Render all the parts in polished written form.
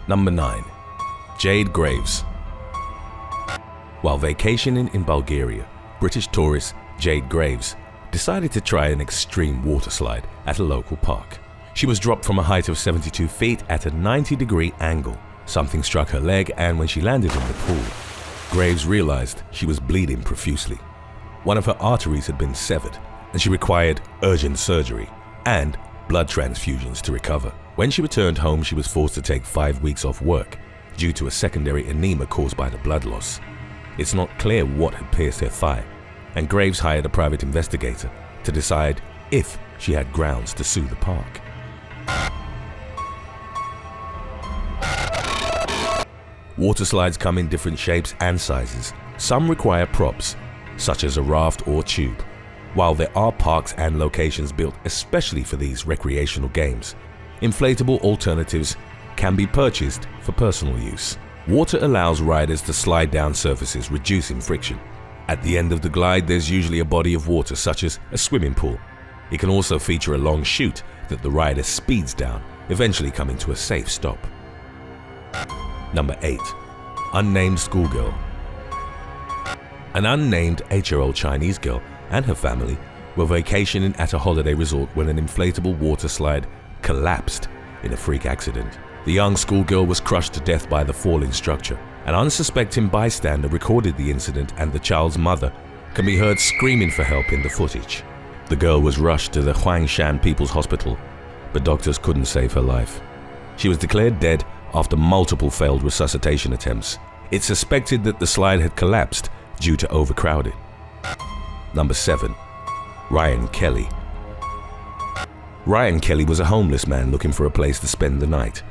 Number 9. Jade Graves. While vacationing in Bulgaria, British tourist Jade Graves decided to try an extreme water slide at a local park. She was dropped from a height of 72 feet at a 90-degree angle. Something struck her leg, and when she landed in the pool, Graves realized she was bleeding profusely. One of her arteries had been severed, and she required urgent surgery and blood transfusions to recover. When she returned home, she was forced to take 5 weeks off work due to a secondary edema caused by the blood loss. It's not clear what had pierced her thigh, and Graves hired a private investigator to decide if she had grounds to sue the park. Water slides come in different shapes and sizes. Some require props, such as a raft or tube, while there are parks and locations built especially for these recreational games. Inflatable alternatives can be purchased for personal use. Water allows riders to slide down surfaces, reducing friction. At the end of the glide, there's usually a body of water, such as a swimming pool. It can also feature a long chute that the rider speeds down, eventually coming to a safe stop. Number 8. Unnamed Schoolgirl. An unnamed 8-year-old Chinese girl and her family were vacationing at a holiday resort when an inflatable water slide collapsed in a freak accident. The young schoolgirl was crushed to death by the falling structure. An unsuspecting bystander recorded the incident, and the child's mother can be heard screaming for help in the footage. The girl was rushed to the Huangshan People's Hospital, but doctors couldn't save her life. She was declared dead after multiple failed resuscitation attempts. It's suspected that the slide had collapsed due to overcrowding. Number 7. Ryan Kelly. Ryan Kelly was a homeless man looking for a place to spend the night.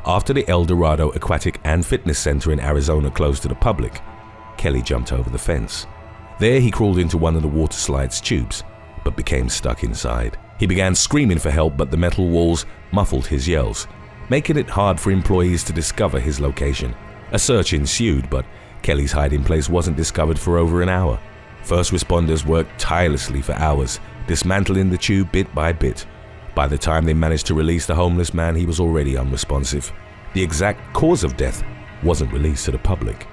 After the El Dorado Aquatic and Fitness Center in Arizona closed to the public, Kelly jumped over the fence. There he crawled into one of the water slide's tubes, but became stuck inside. He began screaming for help, but the metal walls muffled his yells, making it hard for employees to discover his location. A search ensued, but Kelly's hiding place wasn't discovered for over an hour. First responders worked tirelessly for hours, dismantling the tube bit by bit. By the time they managed to release the homeless man, he was already unresponsive. The exact cause of death wasn't released to the public.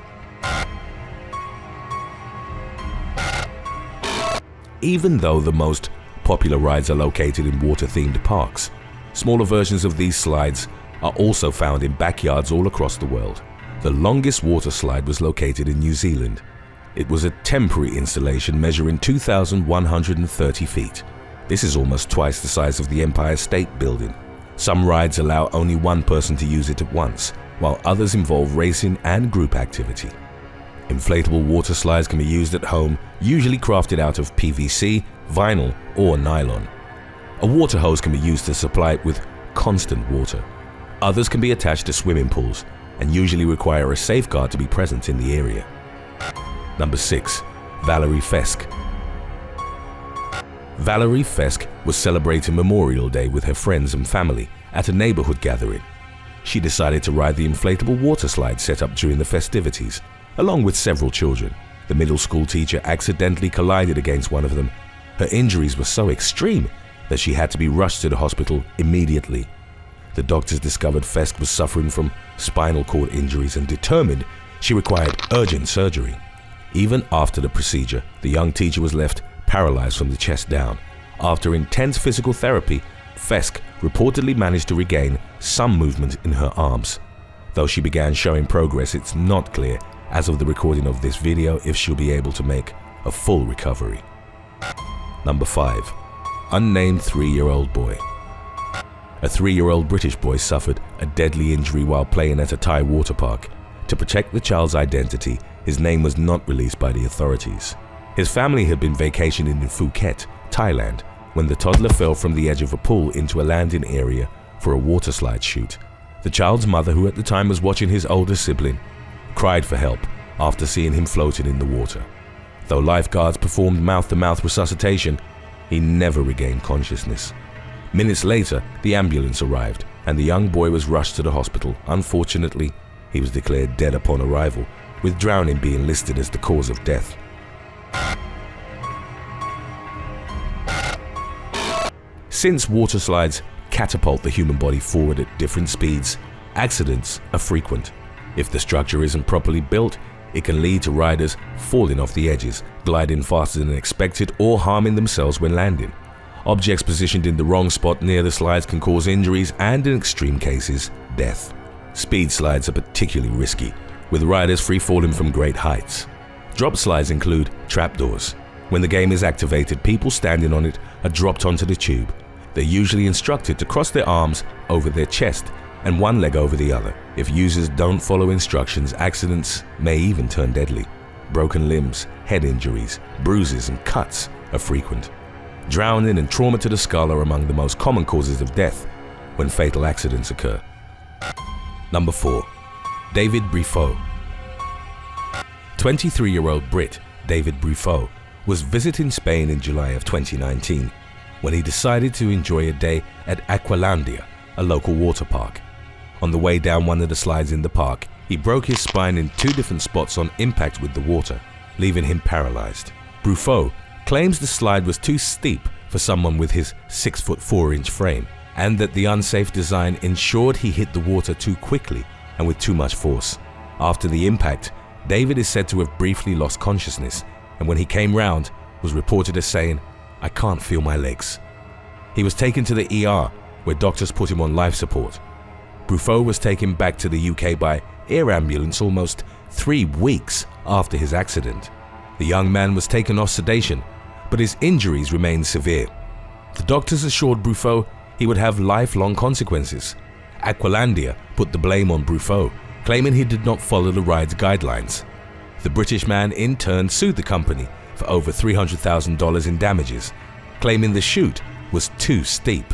Even though the most popular rides are located in water-themed parks, smaller versions of these slides are also found in backyards all across the world. The longest water slide was located in New Zealand. It was a temporary installation measuring 2,130 feet. This is almost twice the size of the Empire State Building. Some rides allow only one person to use it at once, while others involve racing and group activity. Inflatable water slides can be used at home, usually crafted out of PVC, vinyl, or nylon. A water hose can be used to supply it with constant water. Others can be attached to swimming pools and usually require a safeguard to be present in the area. Number 6. Valerie Fesk. Valerie Fesk was celebrating Memorial Day with her friends and family at a neighborhood gathering. She decided to ride the inflatable water slide set up during the festivities, along with several children. The middle school teacher accidentally collided against one of them. Her injuries were so extreme that she had to be rushed to the hospital immediately. The doctors discovered Fesk was suffering from spinal cord injuries and determined she required urgent surgery. Even after the procedure, the young teacher was left paralyzed from the chest down. After intense physical therapy, Fesk reportedly managed to regain some movement in her arms. Though she began showing progress, it's not clear, as of the recording of this video, if she'll be able to make a full recovery. Number 5. Unnamed 3-year-old boy. A 3-year-old British boy suffered a deadly injury while playing at a Thai water park. To protect the child's identity, his name was not released by the authorities. His family had been vacationing in Phuket, Thailand, when the toddler fell from the edge of a pool into a landing area for a water slide chute. The child's mother, who at the time was watching his older sibling, cried for help after seeing him floating in the water. Though lifeguards performed mouth-to-mouth resuscitation, he never regained consciousness. Minutes later, the ambulance arrived and the young boy was rushed to the hospital. Unfortunately, he was declared dead upon arrival, with drowning being listed as the cause of death. Since water slides catapult the human body forward at different speeds, Accidents are frequent. If the structure isn't properly built, it can lead to riders falling off the edges, gliding faster than expected, or harming themselves when landing. Objects positioned in the wrong spot near the slides can cause injuries and, in extreme cases, death. Speed slides are particularly risky, with riders free falling from great heights. Drop slides include trapdoors. When the game is activated, people standing on it are dropped onto the tube. They're usually instructed to cross their arms over their chest and one leg over the other. If users don't follow instructions, accidents may even turn deadly. Broken limbs, head injuries, bruises, and cuts are frequent. Drowning and trauma to the skull are among the most common causes of death when fatal accidents occur. Number 4. David Briffaut. 23-year-old Brit David Briffaut was visiting Spain in July of 2019 when he decided to enjoy a day at Aqualandia, a local water park. On the way down one of the slides in the park, he broke his spine in 2 different spots on impact with the water, leaving him paralyzed. Briffaut claims the slide was too steep for someone with his 6'4" frame, and that the unsafe design ensured he hit the water too quickly and with too much force. After the impact, David is said to have briefly lost consciousness, and when he came round, was reported as saying, "I can't feel my legs." He was taken to the ER, where doctors put him on life support. Briffaut was taken back to the UK by air ambulance almost 3 weeks after his accident. The young man was taken off sedation, but his injuries remained severe. The doctors assured Briffaut he would have lifelong consequences. Aqualandia put the blame on Briffaut, claiming he did not follow the ride's guidelines. The British man in turn sued the company for over $300,000 in damages, claiming the chute was too steep.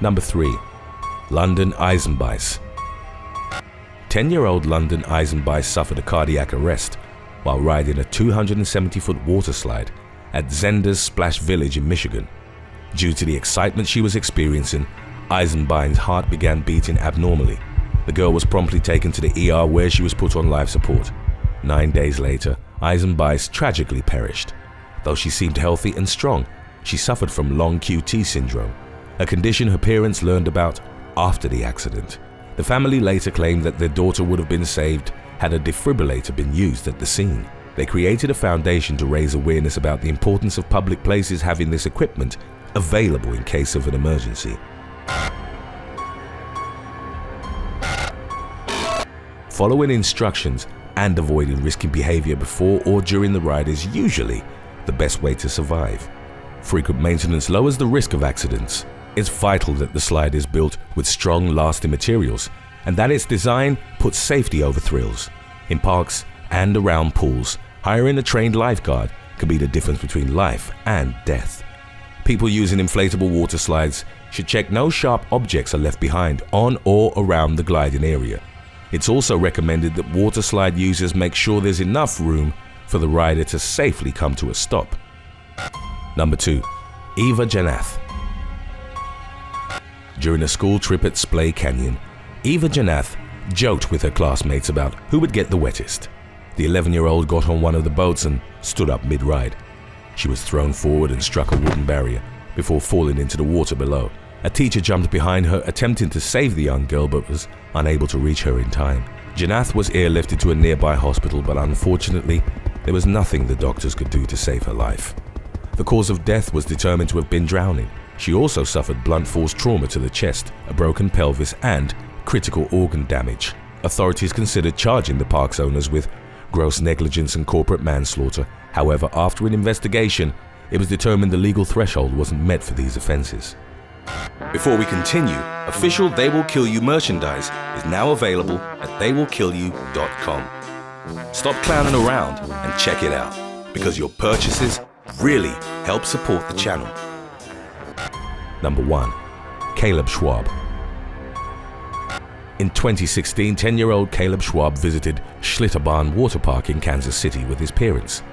Number 3. London Eisenbeis. 10-year-old London Eisenbeis suffered a cardiac arrest while riding a 270-foot water slide at Zender's Splash Village in Michigan. Due to the excitement she was experiencing, Eisenbeis' heart began beating abnormally. The girl was promptly taken to the ER, where she was put on life support. 9 days later, Eisenbeis tragically perished. Though she seemed healthy and strong, she suffered from long QT syndrome, a condition her parents learned about after the accident. The family later claimed that their daughter would have been saved had a defibrillator been used at the scene. They created a foundation to raise awareness about the importance of public places having this equipment available in case of an emergency. Following instructions and avoiding risky behavior before or during the ride is usually the best way to survive. Frequent maintenance lowers the risk of accidents. It's vital that the slide is built with strong, lasting materials and that its design puts safety over thrills. In parks and around pools, hiring a trained lifeguard can be the difference between life and death. People using inflatable water slides should check no sharp objects are left behind on or around the gliding area. It's also recommended that water slide users make sure there's enough room for the rider to safely come to a stop. Number 2. Eva Janath. During a school trip at Splay Canyon, Eva Janath joked with her classmates about who would get the wettest. The 11-year-old got on one of the boats and stood up mid-ride. She was thrown forward and struck a wooden barrier before falling into the water below. A teacher jumped behind her, attempting to save the young girl, but was unable to reach her in time. Janath was airlifted to a nearby hospital, but unfortunately, there was nothing the doctors could do to save her life. The cause of death was determined to have been drowning. She also suffered blunt force trauma to the chest, a broken pelvis, and critical organ damage. Authorities considered charging the park's owners with gross negligence and corporate manslaughter. However, after an investigation, it was determined the legal threshold wasn't met for these offenses. Before we continue, official They Will Kill You merchandise is now available at theywillkillyou.com. Stop clowning around and check it out, because your purchases really help support the channel. Number 1. Caleb Schwab. In 2016, 10-year-old Caleb Schwab visited Schlitterbahn Water Park in Kansas City with his parents.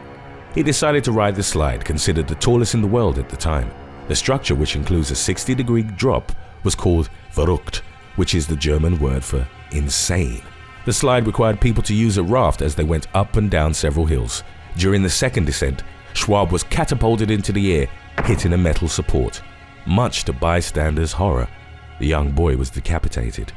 He decided to ride the slide, considered the tallest in the world at the time. The structure, which includes a 60-degree drop, was called verrückt, which is the German word for insane. The slide required people to use a raft as they went up and down several hills. During the second descent, Schwab was catapulted into the air, hitting a metal support. Much to bystanders' horror, the young boy was decapitated.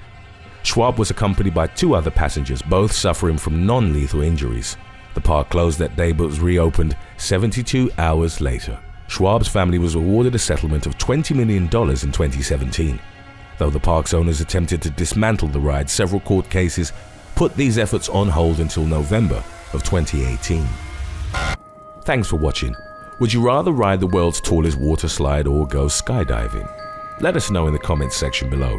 Schwab was accompanied by 2 other passengers, both suffering from non-lethal injuries. The park closed that day but was reopened 72 hours later. Schwab's family was awarded a settlement of $20 million in 2017. Though the park's owners attempted to dismantle the ride, several court cases put these efforts on hold until November of 2018. Thanks for watching. Would you rather ride the world's tallest water slide or go skydiving? Let us know in the comments section below.